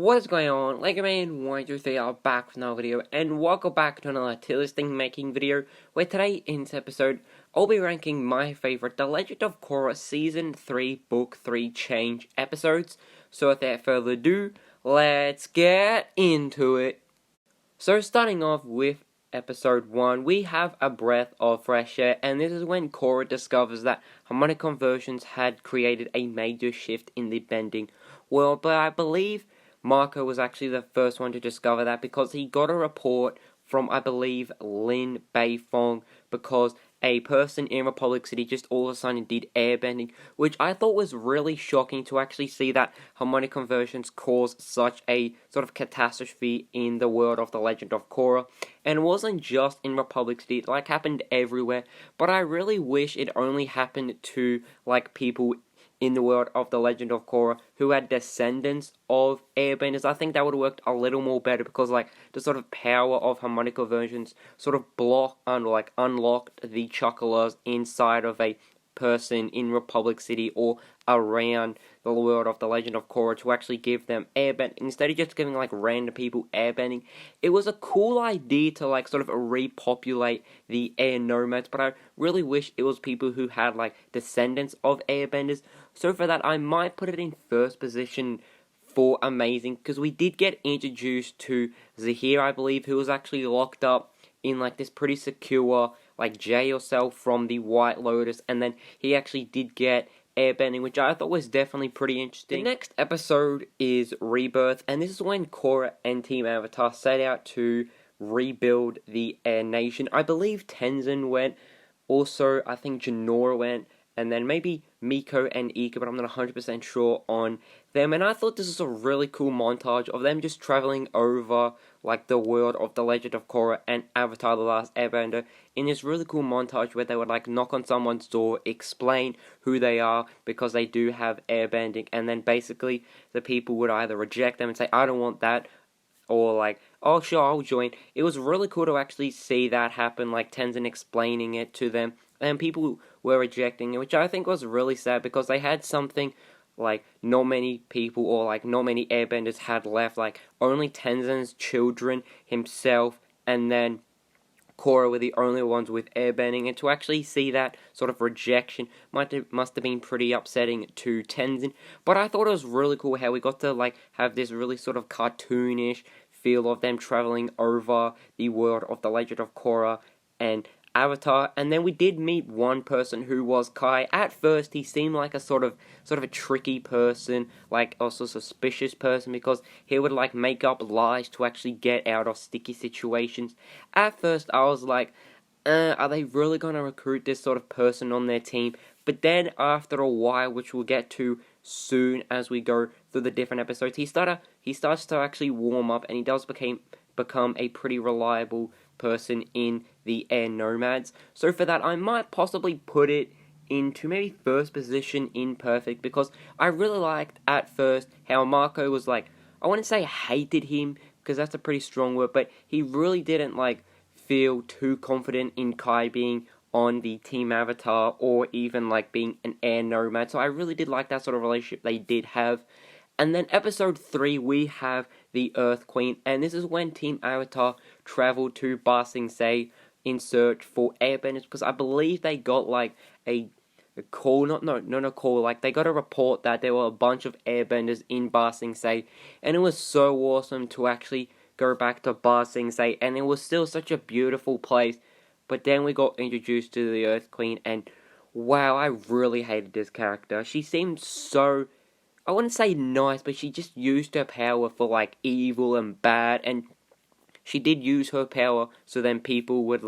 What is going on? LegoMan123 are back with another video, and welcome back to another tier listing making video, where today in this episode, I'll be ranking my favorite The Legend of Korra Season 3 Book 3 Change episodes. So without further ado, let's get into it. So starting off with episode 1, we have a breath of fresh air, and this is when Korra discovers that harmonic conversions had created a major shift in the bending world, but I believe Marco was actually the first one to discover that because he got a report from, I believe, Lin Beifong, because a person in Republic City just all of a sudden did airbending, which I thought was really shocking to actually see that harmonic conversions cause such a sort of catastrophe in the world of The Legend of Korra. And it wasn't just in Republic City, it happened everywhere, but I really wish it only happened to people in the world of The Legend of Korra who had descendants of airbenders. I think that would have worked a little more better because the sort of power of harmonic conversions sort of unlocked the chakras inside of a person in Republic City or around the world of The Legend of Korra to actually give them airbending instead of just giving random people airbending. It was a cool idea to sort of repopulate the air nomads, but I really wish it was people who had descendants of airbenders. So for that, I might put it in first position for amazing, because we did get introduced to Zahir, I believe, who was actually locked up in this pretty secure jail cell from the White Lotus, and then he actually did get airbending, which I thought was definitely pretty interesting. The next episode is Rebirth, and this is when Korra and Team Avatar set out to rebuild the Air Nation. I believe Tenzin went, also I think Janora went, and then maybe Miko and Ika, but I'm not 100% sure on them. And I thought this was a really cool montage of them just traveling over the world of The Legend of Korra and Avatar The Last Airbender in this really cool montage where they would knock on someone's door, explain who they are because they do have airbending, and then basically the people would either reject them and say, I don't want that, or oh sure, I'll join. It was really cool to actually see that happen, Tenzin explaining it to them, and people were rejecting it, which I think was really sad because they had something not many people or not many airbenders had left. Only Tenzin's children, himself, and then Korra were the only ones with airbending, and to actually see that sort of rejection must have been pretty upsetting to Tenzin. But I thought it was really cool how we got to have this really sort of cartoonish feel of them traveling over the world of The Legend of Korra and Avatar. And then we did meet one person who was Kai. At first he seemed like a sort of a tricky person, also suspicious person, because he would make up lies to actually get out of sticky situations. At first I was are they really gonna recruit this sort of person on their team? But then after a while, which we'll get to soon as we go through the different episodes, he starts to actually warm up, and he does become a pretty reliable person in the Air Nomads. So for that, I might possibly put it into maybe first position in perfect, because I really liked at first how Marco was I wouldn't say hated him, because that's a pretty strong word, but he really didn't feel too confident in Kai being on the Team Avatar or even being an Air Nomad. So I really did like that sort of relationship they did have. And then episode 3, we have the Earth Queen, and this is when Team Avatar traveled to Ba Sing Se in search for airbenders, because I believe they got a call, not a call, they got a report that there were a bunch of airbenders in Ba Sing Se, and it was so awesome to actually go back to Ba Sing Se, and it was still such a beautiful place. But then we got introduced to the Earth Queen, and wow, I really hated this character. She seemed so, I wouldn't say nice, but she just used her power for evil and bad, and she did use her power so then people would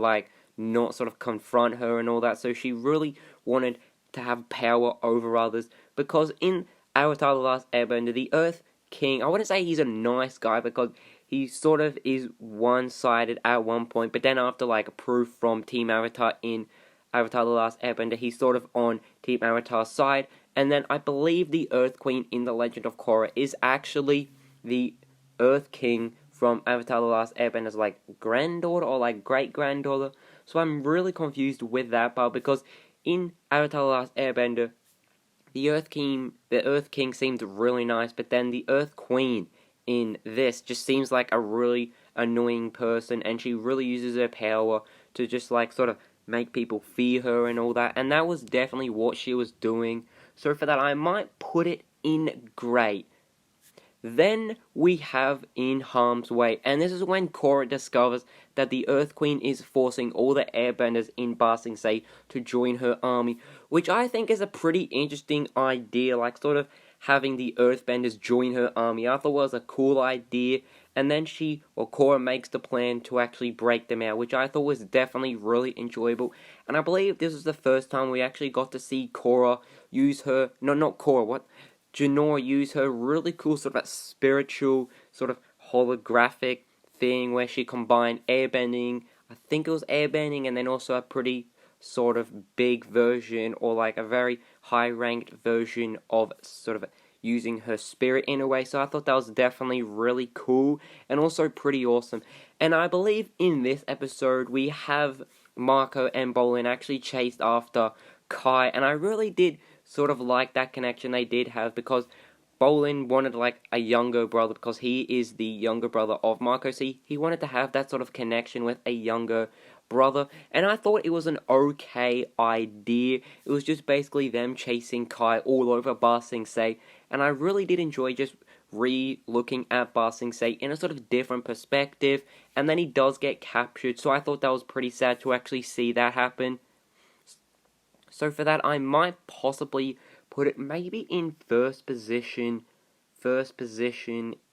not sort of confront her and all that. So she really wanted to have power over others, because in Avatar The Last Airbender, the Earth King, I wouldn't say he's a nice guy, because he sort of is one-sided at one point, but then after proof from Team Avatar in Avatar The Last Airbender, he's sort of on Team Avatar's side. And then I believe the Earth Queen in The Legend of Korra is actually the Earth King from Avatar The Last Airbender's granddaughter or great-granddaughter. So I'm really confused with that part, because in Avatar The Last Airbender, the Earth King seemed really nice, but then the Earth Queen in this just seems like a really annoying person, and she really uses her power to just like sort of make people fear her and all that, and that was definitely what she was doing. So for that, I might put it in great. Then we have In Harm's Way, and this is when Korra discovers that the Earth Queen is forcing all the airbenders in Ba Sing Se to join her army, which I think is a pretty interesting idea, like sort of having the Earthbenders join her army. I thought it was a cool idea, and then Korra makes the plan to actually break them out, which I thought was definitely really enjoyable, and I believe this was the first time we actually got to see Korra use her, no, not Korra, what? Jinora use her really cool sort of spiritual, sort of holographic thing where she combined airbending, I think it was airbending, and then also a pretty sort of big version, or like a very high ranked version of sort of using her spirit in a way. So I thought that was definitely really cool and also pretty awesome. And I believe in this episode we have Marco and Bolin actually chased after Kai, and I really did sort of like that connection they did have, because Bolin wanted like a younger brother because he is the younger brother of Marco. So he wanted to have that sort of connection with a younger brother, and I thought it was an okay idea. It was just basically them chasing Kai all over Ba Sing Se, and I really did enjoy just re-looking at Ba Sing Se in a sort of different perspective, and then he does get captured, so I thought that was pretty sad to actually see that happen. So for that, I might possibly put it maybe in first position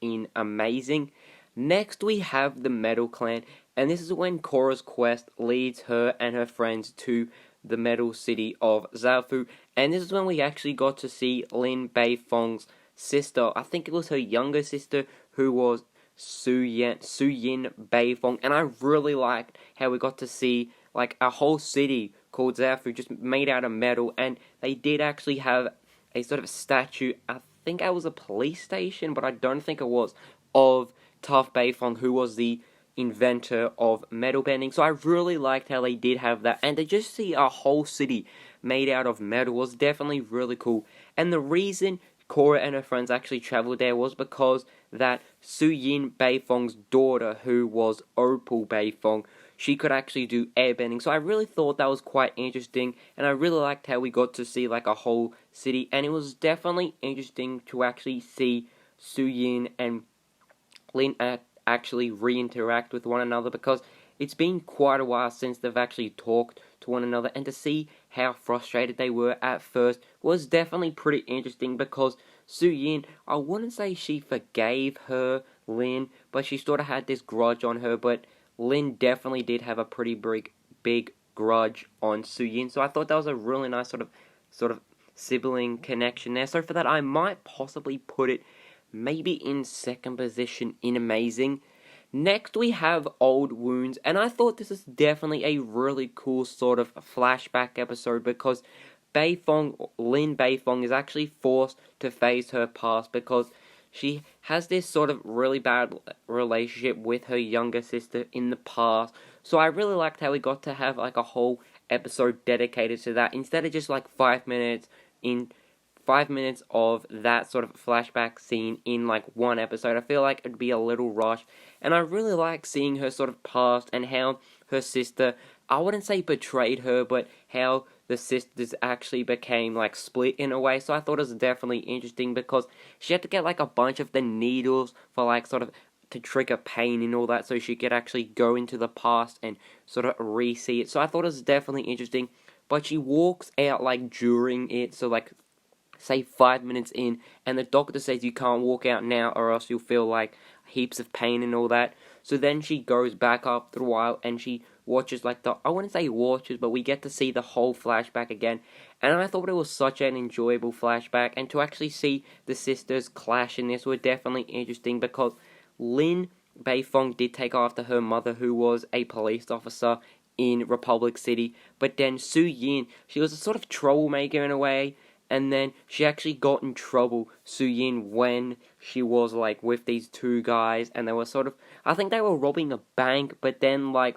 in amazing. Next we have the Metal Clan, and this is when Korra's quest leads her and her friends to the Metal City of Zaofu, and this is when we actually got to see Lin Beifong's sister. I think it was her younger sister, who was Su Yin Beifong, and I really liked how we got to see like a whole city called Zaofu just made out of metal, and they did actually have a sort of statue, I think it was a police station, but I don't think it was, of Tough Beifong, who was the inventor of metal bending. So I really liked how they did have that, and to just see a whole city made out of metal was definitely really cool. And the reason Korra and her friends actually traveled there was because that Su Yin Beifong's daughter, who was Opal Beifong, she could actually do airbending. So I really thought that was quite interesting, and I really liked how we got to see like a whole city, and it was definitely interesting to actually see Su Yin and Lin actually re-interact with one another, because it's been quite a while since they've actually talked to one another, and to see how frustrated they were at first was definitely pretty interesting, because Su Yin, I wouldn't say she forgave her, Lin, but she sort of had this grudge on her, but Lin definitely did have a pretty big grudge on Su Yin, so I thought that was a really nice sort of sibling connection there. So for that, I might possibly put it maybe in second position in amazing. Next we have Old Wounds, and I thought this is definitely a really cool sort of flashback episode, because Lin Beifong is actually forced to face her past, because she has this sort of really bad relationship with her younger sister in the past. So I really liked how we got to have like a whole episode dedicated to that, instead of just like 5 minutes of that sort of flashback scene in like one episode. I feel like it'd be a little rushed, and I really like seeing her sort of past and how her sister, I wouldn't say betrayed her, but how the sisters actually became like split in a way. So I thought it was definitely interesting, because she had to get like a bunch of the needles for like sort of to trigger pain and all that, so she could actually go into the past and sort of re-see it. So I thought it was definitely interesting, but she walks out like during it, so like say 5 minutes in, and the doctor says you can't walk out now or else you'll feel like heaps of pain and all that. So then she goes back after a while and she watches like I wouldn't say watches, but we get to see the whole flashback again, and I thought it was such an enjoyable flashback, and to actually see the sisters clash in this were definitely interesting, because Lin Beifong did take after her mother, who was a police officer in Republic City, but then Su Yin, she was a sort of troublemaker in a way, and then she actually got in trouble, Su Yin, when she was like with these two guys, and they were sort of, I think they were robbing a bank, but then like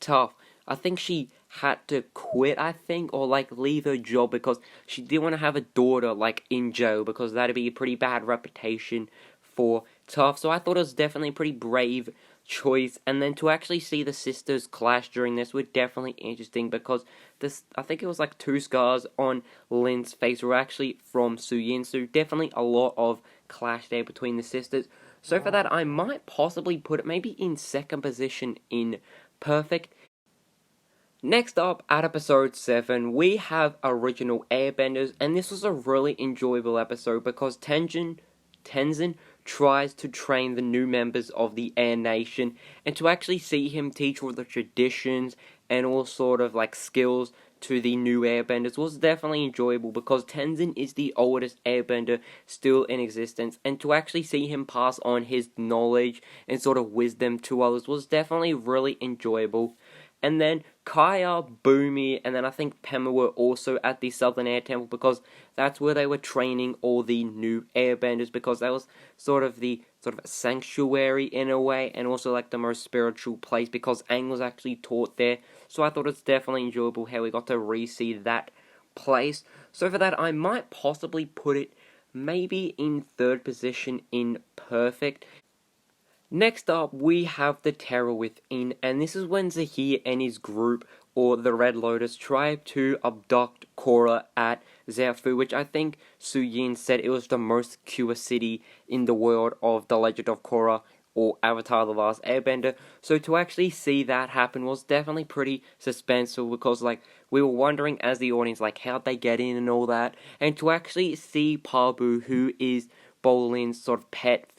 Tough, I think she had to quit, I think, or like leave her job, because she didn't want to have a daughter like in jail, because that'd be a pretty bad reputation for tough. So I thought it was definitely a pretty brave choice. And then to actually see the sisters clash during this was definitely interesting because I think it was like 2 scars on Lin's face were actually from Suyin. So definitely a lot of clash there between the sisters. So for that, I might possibly put it maybe in second position in perfect. Next up, at episode 7, we have Original Airbenders, and this was a really enjoyable episode because Tenzin tries to train the new members of the Air Nation, and to actually see him teach all the traditions and all sort of like skills to the new airbenders was definitely enjoyable because Tenzin is the oldest airbender still in existence, and to actually see him pass on his knowledge and sort of wisdom to others was definitely really enjoyable. And then Kaya, Boomy, and then I think Pema were also at the Southern Air Temple because that's where they were training all the new airbenders, because that was sort of the sanctuary in a way, and also like the most spiritual place because Aang was actually taught there. So I thought it's definitely enjoyable how we got to re-see that place. So for that, I might possibly put it maybe in third position in perfect. Next up, we have the Terror Within, and this is when Zahir and his group, or the Red Lotus, tried to abduct Korra at Zaofu, which I think Suyin said it was the most secure city in the world of The Legend of Korra, or Avatar: The Last Airbender. So to actually see that happen was definitely pretty suspenseful because, like, we were wondering as the audience, like, how'd they get in and all that, and to actually see Pabu, who is Bolin's sort of pet.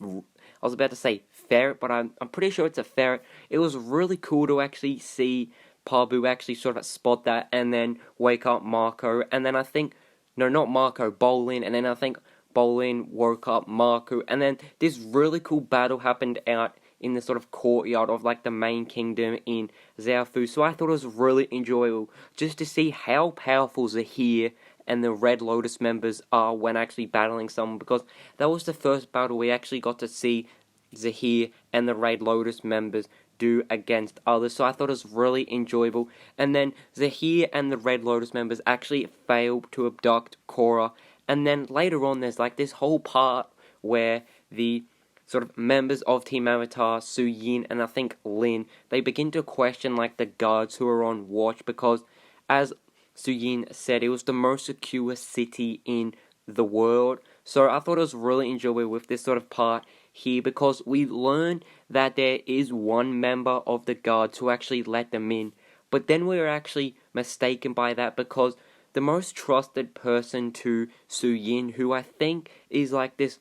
I was about to say ferret, but I'm pretty sure it's a ferret. It was really cool to actually see Pabu actually sort of spot that and then wake up Marco. And then I think, no, not Marco, Bolin. And then I think Bolin woke up Marco. And then this really cool battle happened out in the sort of courtyard of like the main kingdom in Zaofu. So I thought it was really enjoyable just to see how powerful Zahir and the Red Lotus members are when actually battling someone, because that was the first battle we actually got to see Zahir and the Red Lotus members do against others. So I thought it was really enjoyable. And then Zahir and the Red Lotus members actually failed to abduct Korra. And then later on, there's like this whole part where the sort of members of Team Avatar, Suyin and I think Lin, they begin to question like the guards who are on watch, because as Suyin said, it was the most secure city in the world. So I thought it was really enjoyable with this sort of part here, because we learn that there is one member of the guards who actually let them in, but then we were actually mistaken by that, because the most trusted person to Suyin, who I think is like this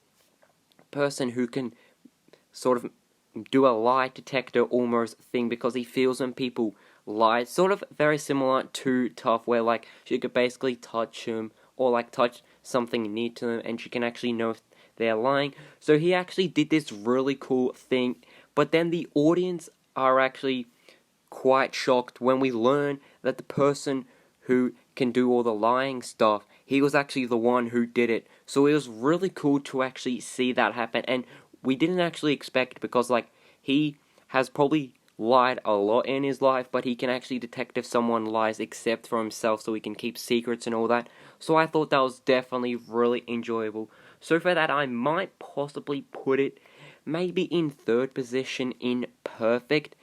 person who can sort of do a lie detector almost thing, because he feels when people lie, sort of very similar to Tough, where like she could basically touch him or like touch something near to them and she can actually know if they're lying. So he actually did this really cool thing, but then the audience are actually quite shocked when we learn that the person who can do all the lying stuff, he was actually the one who did it. So it was really cool to actually see that happen, and we didn't actually expect, because like he has probably lied a lot in his life, but he can actually detect if someone lies except for himself, so he can keep secrets and all that. So I thought that was definitely really enjoyable. So for that, I might possibly put it maybe in third position in perfect.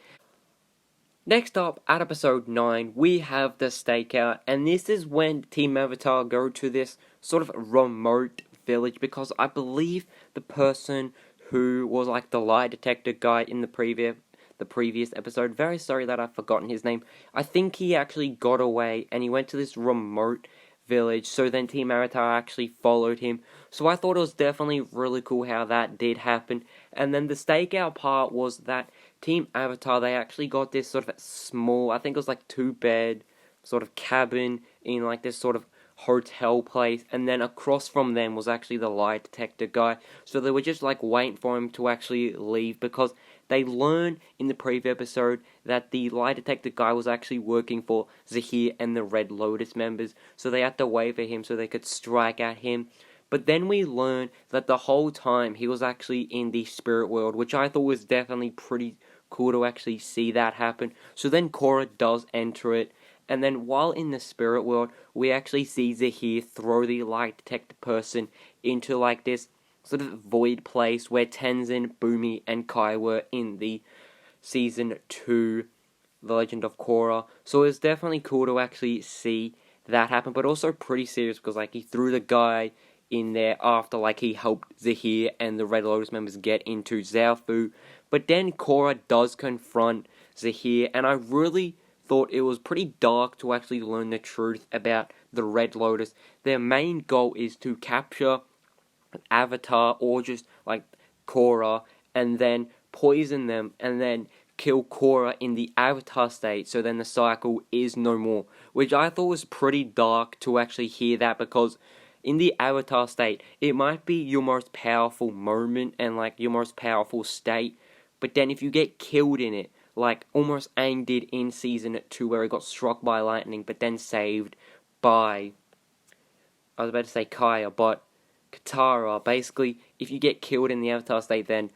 Next up, at episode 9, we have the Stakeout, and this is when Team Avatar go to this sort of remote village, because I believe the person who was like the lie detector guy in the previous episode, very sorry that I've forgotten his name, I think he actually got away and he went to this remote village, so then Team Avatar actually followed him. So I thought it was definitely really cool how that did happen. And then the Stakeout part was that Team Avatar, they actually got this sort of small, I think it was like 2-bed sort of cabin in like this sort of hotel place, and then across from them was actually the lie detector guy. So they were just like waiting for him to actually leave, because they learned in the previous episode that the lie detector guy was actually working for Zahir and the Red Lotus members, so they had to wait for him so they could strike at him. But then we learned that the whole time he was actually in the spirit world, which I thought was definitely pretty cool to actually see that happen. So then Korra does enter it, and then while in the spirit world, we actually see Zahir throw the lie detector person into like this sort of void place where Tenzin, Bumi, and Kai were in the Season 2 The Legend of Korra. So it's definitely cool to actually see that happen, but also pretty serious because like he threw the guy in there after like he helped Zahir and the Red Lotus members get into Zaofu. But then Korra does confront Zahir, and I really thought it was pretty dark to actually learn the truth about the Red Lotus. Their main goal is to capture Avatar or just like Korra and then poison them and then kill Korra in the Avatar state, so then the cycle is no more. Which I thought was pretty dark to actually hear that, because in the Avatar state, it might be your most powerful moment and like your most powerful state, but then if you get killed in it, like almost Aang did in Season 2 where he got struck by lightning but then saved by, I was about to say Kaya, but Katara, basically, if you get killed in the Avatar state, then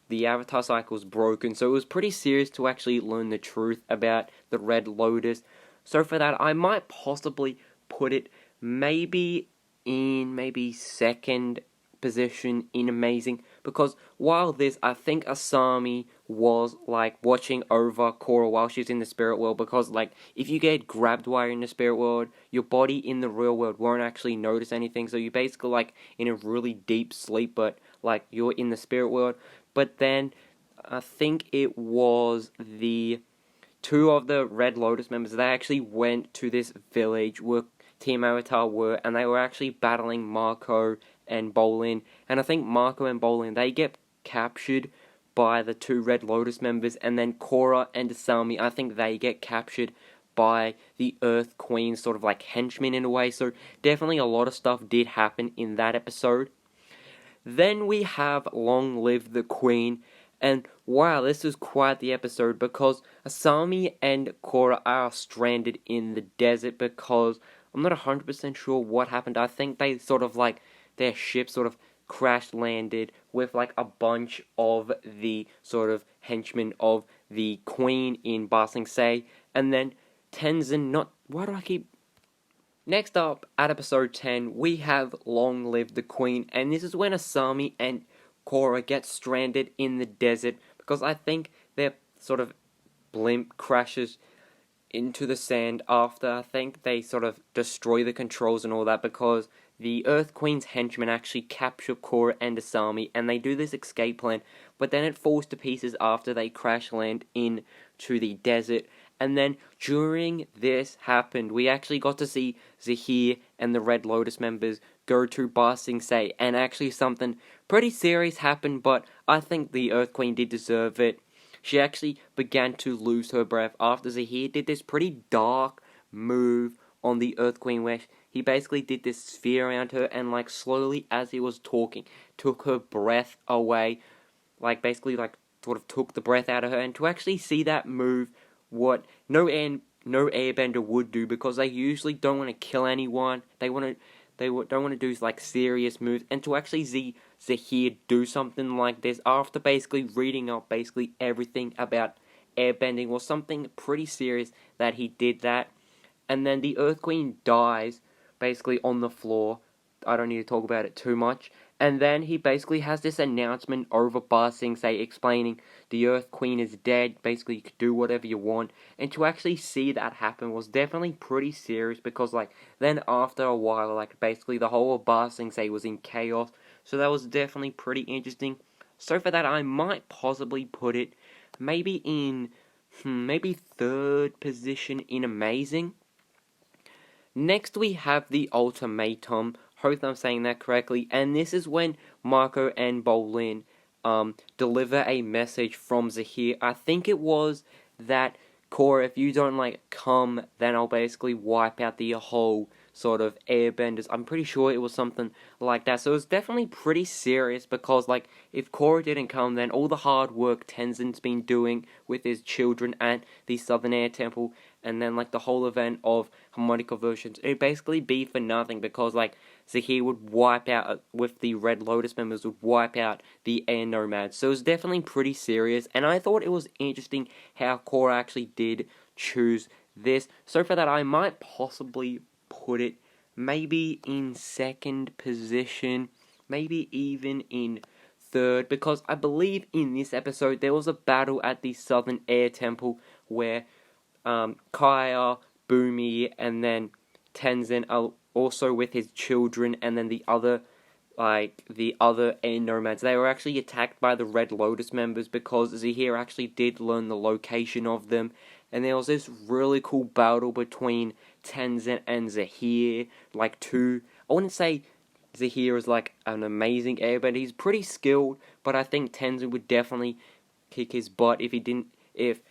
the Avatar cycle is broken. So it was pretty serious to actually learn the truth about the Red Lotus. So for that, I might possibly put it maybe second position in amazing, because while this, I think Asami was like watching over Korra while she's in the spirit world, because like if you get grabbed while you're in the spirit world, your body in the real world won't actually notice anything, so you're basically like in a really deep sleep, but like you're in the spirit world. But then I think it was the two of the Red Lotus members, they actually went to this village where Team Avatar were, and they were actually battling Marco and Bolin. And I think Marco and Bolin, they get captured by the two Red Lotus members, and then Korra and Asami, I think they get captured by the Earth Queen, sort of like henchmen in a way. So definitely a lot of stuff did happen in that episode. Then we have Long Live the Queen, and wow, this is quite the episode, because Asami and Korra are stranded in the desert because I'm not 100% sure what happened. I think they sort of like, their ship sort of crash landed with like a bunch of the sort of henchmen of the Queen in Ba Sing Se, and then Tenzin, Next up, at episode 10, we have Long Live the Queen, and this is when Asami and Korra get stranded in the desert, because I think their sort of blimp crashes into the sand after, I think they sort of destroy the controls and all that, because the Earth Queen's henchmen actually capture Korra and Asami, and they do this escape plan, but then it falls to pieces after they crash land into the desert. And then during this happened, we actually got to see Zahir and the Red Lotus members go to Ba Sing Se, and actually something pretty serious happened, but I think the Earth Queen did deserve it. She actually began to lose her breath after Zahir did this pretty dark move on the Earth Queen, where he basically did this sphere around her, and like slowly as he was talking, took her breath away, like basically like sort of took the breath out of her. And to actually see that move, what no airbender would do, because they usually don't want to kill anyone. They don't want to do like serious moves, and to actually see Zahir do something like this after basically reading up basically everything about airbending was something pretty serious that he did that. And then the Earth Queen dies basically on the floor. I don't need to talk about it too much. And then he basically has this announcement over Ba Sing Se explaining the Earth Queen is dead, basically you could do whatever you want. And to actually see that happen was definitely pretty serious, because like then after a while, like basically the whole of Ba Sing Se was in chaos. So that was definitely pretty interesting. So for that, I might possibly put it maybe in maybe third position in amazing. Next we have the Ultimatum. Hope I'm saying that correctly. And this is when Marco and Bolin deliver a message from Zahir. I think it was that, Korra, if you don't like come, then I'll basically wipe out the whole sort of airbenders. I'm pretty sure it was something like that. So it was definitely pretty serious, because like if Korra didn't come, then all the hard work Tenzin's been doing with his children at the Southern Air Temple, and then like the whole event of harmonica versions, it'd basically be for nothing, because like Zahir would wipe out, with the Red Lotus members, would wipe out the Air Nomads. So it was definitely pretty serious, and I thought it was interesting how Korra actually did choose this. So for that, I might possibly put it maybe in second position maybe even in third, because I believe in this episode there was a battle at the Southern Air Temple where Kaya, Boomy, and then Tenzin are also with his children, and then the other air nomads. They were actually attacked by the Red Lotus members because Zahir actually did learn the location of them, and there was this really cool battle between Tenzin and Zahir. I wouldn't say Zahir is like an amazing airbender. He's pretty skilled, but I think Tenzin would definitely kick his butt if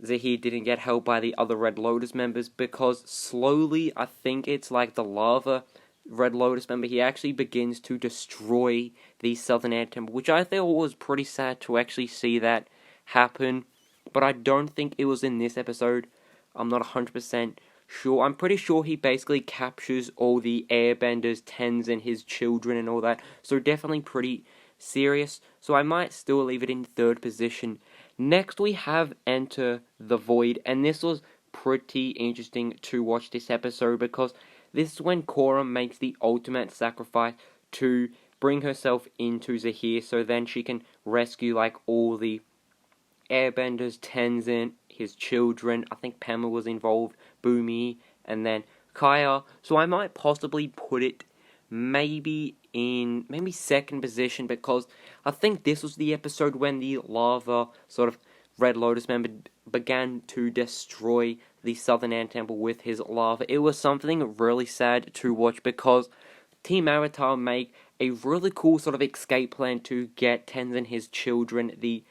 Zahir didn't get helped by the other Red Lotus members, because slowly, I think it's like the lava Red Lotus member, he actually begins to destroy the Southern Air Temple, which I thought was pretty sad to actually see that happen, but I don't think it was in this episode. I'm not 100% sure. I'm pretty sure he basically captures all the airbenders, Tenzin, his children, and all that, so definitely pretty serious, so I might still leave it in third position. Next we have Enter the Void, and this was pretty interesting to watch this episode because this is when Korra makes the ultimate sacrifice to bring herself into Zahir so then she can rescue like all the airbenders, Tenzin, his children, I think Pema was involved, Boomy, and then Kaya, so I might possibly put it maybe second position because I think this was the episode when the lava sort of Red Lotus member began to destroy the Southern Air Temple with his lava. It was something really sad to watch because Team Avatar make a really cool sort of escape plan to get Tenzin, his children, the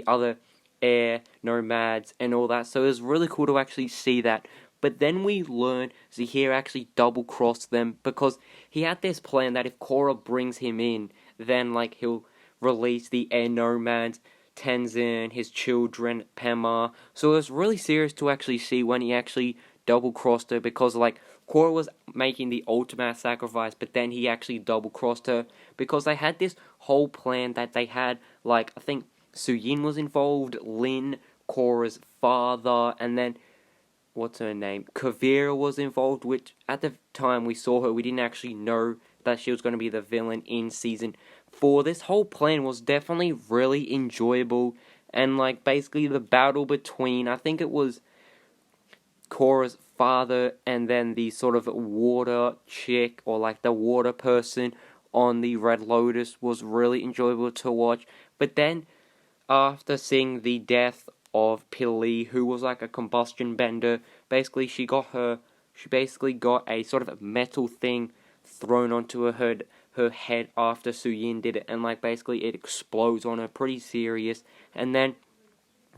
other air nomads and all that, so it was really cool to actually see that. But then we learn Zahir actually double-crossed them because he had this plan that if Korra brings him in, then like he'll release the air nomads, Tenzin, his children, Pema. So it was really serious to actually see when he actually double-crossed her because like Korra was making the ultimate sacrifice, but then he actually double-crossed her because they had this whole plan that they had, like I think Suyin was involved, Lin, Korra's father, and then what's her name? Kavira was involved, which at the time we saw her, we didn't actually know that she was going to be the villain in season 4. This whole plan was definitely really enjoyable, and like basically the battle between, I think it was Korra's father and then the sort of water chick or like the water person on the Red Lotus was really enjoyable to watch. But then after seeing the death of Pili, who was like a combustion bender, basically she basically got a sort of metal thing thrown onto her head after Suyin did it, and like basically it explodes on her, pretty serious. And then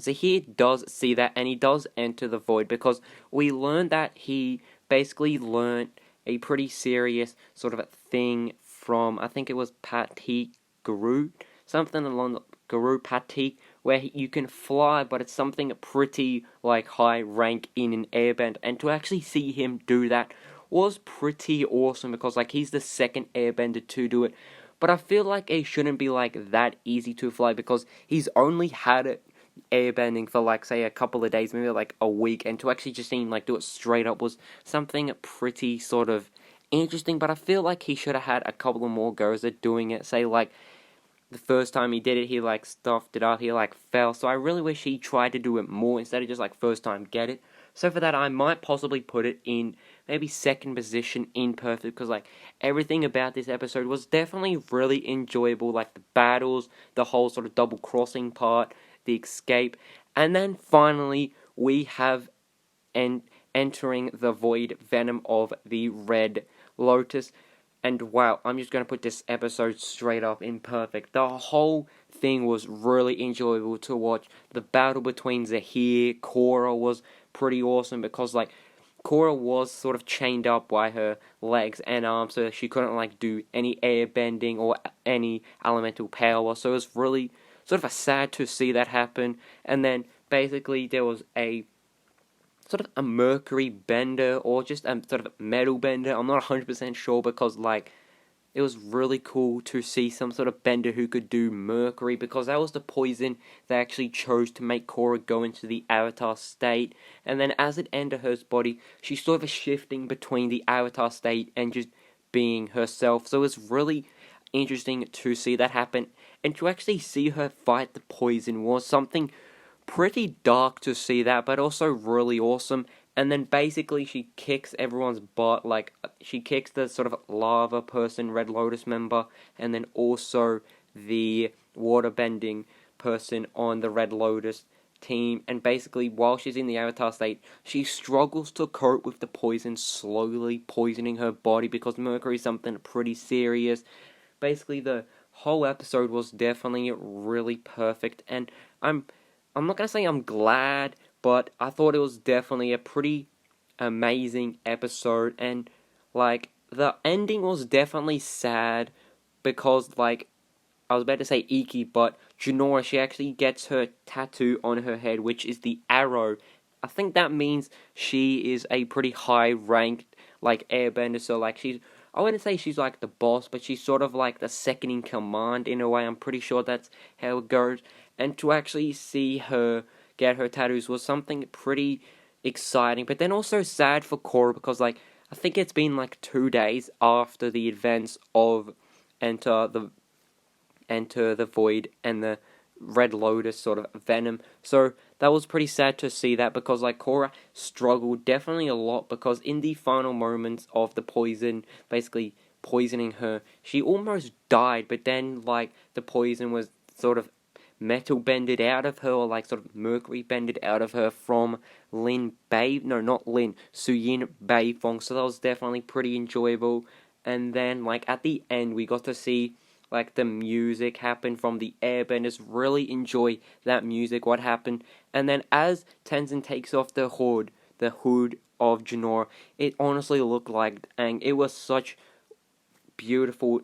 Zahir does see that and he does enter the void because we learned that he basically learned a pretty serious sort of a thing from, I think it was Patik Guru, something along the Guru Patik, where you can fly, but it's something pretty like high rank in an airbender, and to actually see him do that was pretty awesome because like he's the second airbender to do it. But I feel like it shouldn't be like that easy to fly because he's only had it airbending for like say a couple of days, maybe like a week, and to actually just see him like do it straight up was something pretty sort of interesting. But I feel like he should have had a couple of more goes at doing it. Say like the first time he did it, he like stuffed it up, he like fell. So I really wish he tried to do it more instead of just like first time get it. So for that, I might possibly put it in maybe second position in perfect because like everything about this episode was definitely really enjoyable. Like the battles, the whole sort of double crossing part, the escape, and then finally we have entering the void venom of the Red Lotus. And wow, I'm just going to put this episode straight up in perfect. The whole thing was really enjoyable to watch. The battle between Zahir, Korra was pretty awesome because like Korra was sort of chained up by her legs and arms, so she couldn't like do any air bending or any elemental power. So it was really sort of a sad to see that happen. And then basically there was a sort of a mercury bender or just a sort of metal bender. I'm not 100% sure because like it was really cool to see some sort of bender who could do mercury because that was the poison they actually chose to make Korra go into the avatar state. And then as it entered her body, she's sort of shifting between the avatar state and just being herself. So it's really interesting to see that happen, and to actually see her fight the poison was something pretty dark to see that, but also really awesome. And then basically she kicks everyone's butt, like she kicks the sort of lava person, Red Lotus member, and then also the waterbending person on the Red Lotus team. And basically while she's in the avatar state, she struggles to cope with the poison, slowly poisoning her body, because mercury is something pretty serious. Basically the whole episode was definitely really perfect, and I'm not gonna say I'm glad, but I thought it was definitely a pretty amazing episode. And like the ending was definitely sad, because like I was about to say Iki, but Junora, she actually gets her tattoo on her head, which is the arrow. I think that means she is a pretty high ranked like airbender, so like I wouldn't say she's like the boss, but she's sort of like the second in command in a way. I'm pretty sure that's how it goes. And to actually see her get her tattoos was something pretty exciting, but then also sad for Korra, because like I think it's been like 2 days after the events of Enter the Void and the Red Lotus sort of Venom. So that was pretty sad to see that, because like Korra struggled definitely a lot, because in the final moments of the poison basically poisoning her, she almost died, but then like the poison was sort of metal bended out of her, or like sort of mercury bended out of her from Suyin Beifong. So that was definitely pretty enjoyable. And then like at the end we got to see like the music happen from the airbenders. Really enjoy that music, what happened. And then as Tenzin takes off the hood of Jinora, it honestly looked like Aang. It was so beautiful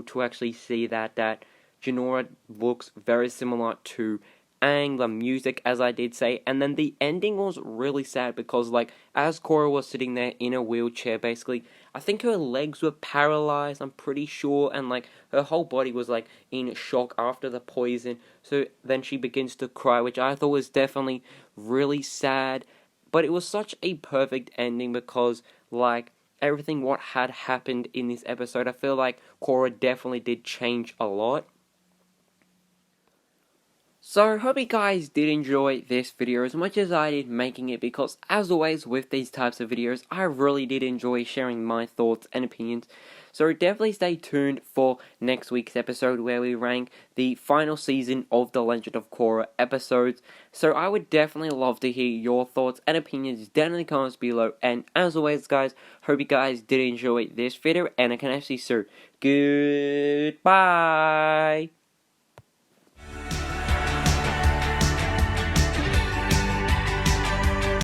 to actually see that Jinora looks very similar to Aang, the music, as I did say. And then the ending was really sad, because like as Korra was sitting there in a wheelchair, basically I think her legs were paralyzed, I'm pretty sure, and like her whole body was like in shock after the poison. So then she begins to cry, which I thought was definitely really sad, but it was such a perfect ending, because like everything what had happened in this episode, I feel like Korra definitely did change a lot. So, hope you guys did enjoy this video as much as I did making it, because as always with these types of videos, I really did enjoy sharing my thoughts and opinions. So definitely stay tuned for next week's episode, where we rank the final season of the Legend of Korra episodes. So I would definitely love to hear your thoughts and opinions down in the comments below. And as always guys, hope you guys did enjoy this video, and I can actually say goodbye.